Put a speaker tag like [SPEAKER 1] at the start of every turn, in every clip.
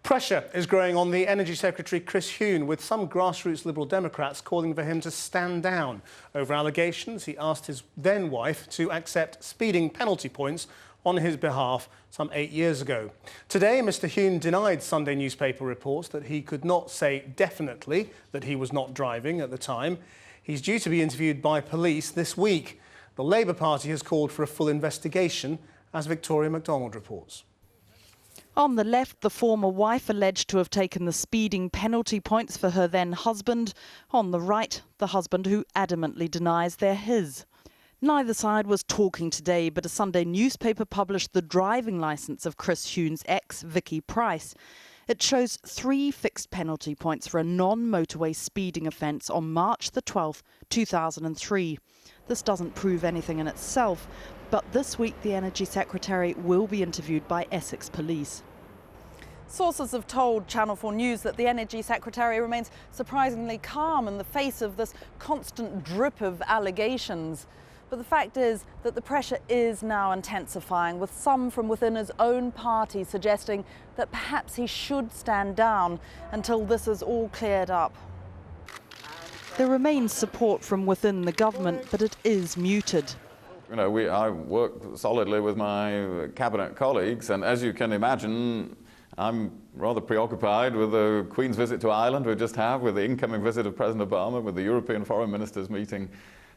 [SPEAKER 1] Pressure is growing on the Energy Secretary Chris Huhne, with some grassroots Liberal Democrats calling for him to stand down over allegations he asked his then-wife to accept speeding penalty points on his behalf some 8 years ago. Today, Mr Huhne denied Sunday newspaper reports that he could not say definitely that he was not driving at the time. He's due to be interviewed by police this week. The Labour Party has called for a full investigation, as Victoria MacDonald reports.
[SPEAKER 2] On the left, the former wife alleged to have taken the speeding penalty points for her then husband. On the right, the husband who adamantly denies they're his. Neither side was talking today, but a Sunday newspaper published the driving licence of Chris Huhne's ex, Vicky Price. It shows 3 fixed penalty points for a non-motorway speeding offence on March the 12th, 2003. This doesn't prove anything in itself, but this week the Energy Secretary will be interviewed by Essex Police. Sources have told Channel 4 News that the Energy Secretary remains surprisingly calm in the face of this constant drip of allegations. But the fact is that the pressure is now intensifying, with some from within his own party suggesting that perhaps he should stand down until this is all cleared up. There remains support from within the government, but it is muted.
[SPEAKER 3] You know, I work solidly with my cabinet colleagues, and as you can imagine, I'm rather preoccupied with the Queen's visit to Ireland we just had, with the incoming visit of President Obama, with the European foreign ministers meeting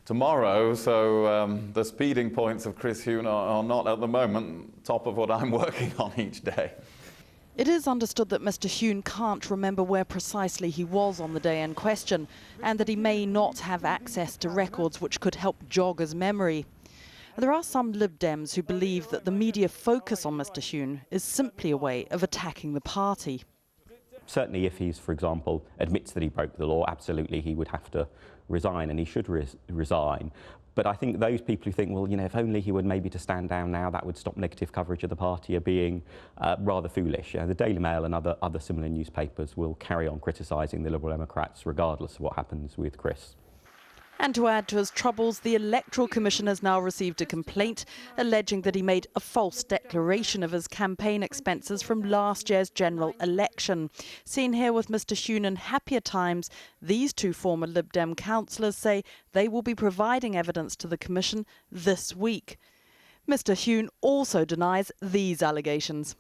[SPEAKER 3] tomorrow. So the speeding points of Chris Huhne are not at the moment top of what I'm working on each day.
[SPEAKER 2] It is understood that Mr Huhne can't remember where precisely he was on the day in question, and that he may not have access to records which could help jog his memory. There are some Lib Dems who believe that the media focus on Mr Huhne is simply a way of attacking the party.
[SPEAKER 4] Certainly if he's, for example, admits that he broke the law, absolutely he would have to resign, and he should resign. But I think those people who think, well, you know, if only he would maybe to stand down now, that would stop negative coverage of the party, are being rather foolish. The Daily Mail and other similar newspapers will carry on criticising the Liberal Democrats regardless of what happens with Chris.
[SPEAKER 2] And to add to his troubles, the Electoral Commission has now received a complaint alleging that he made a false declaration of his campaign expenses from last year's general election. Seen here with Mr Huhne in happier times, these 2 former Lib Dem councillors say they will be providing evidence to the Commission this week. Mr Huhne also denies these allegations.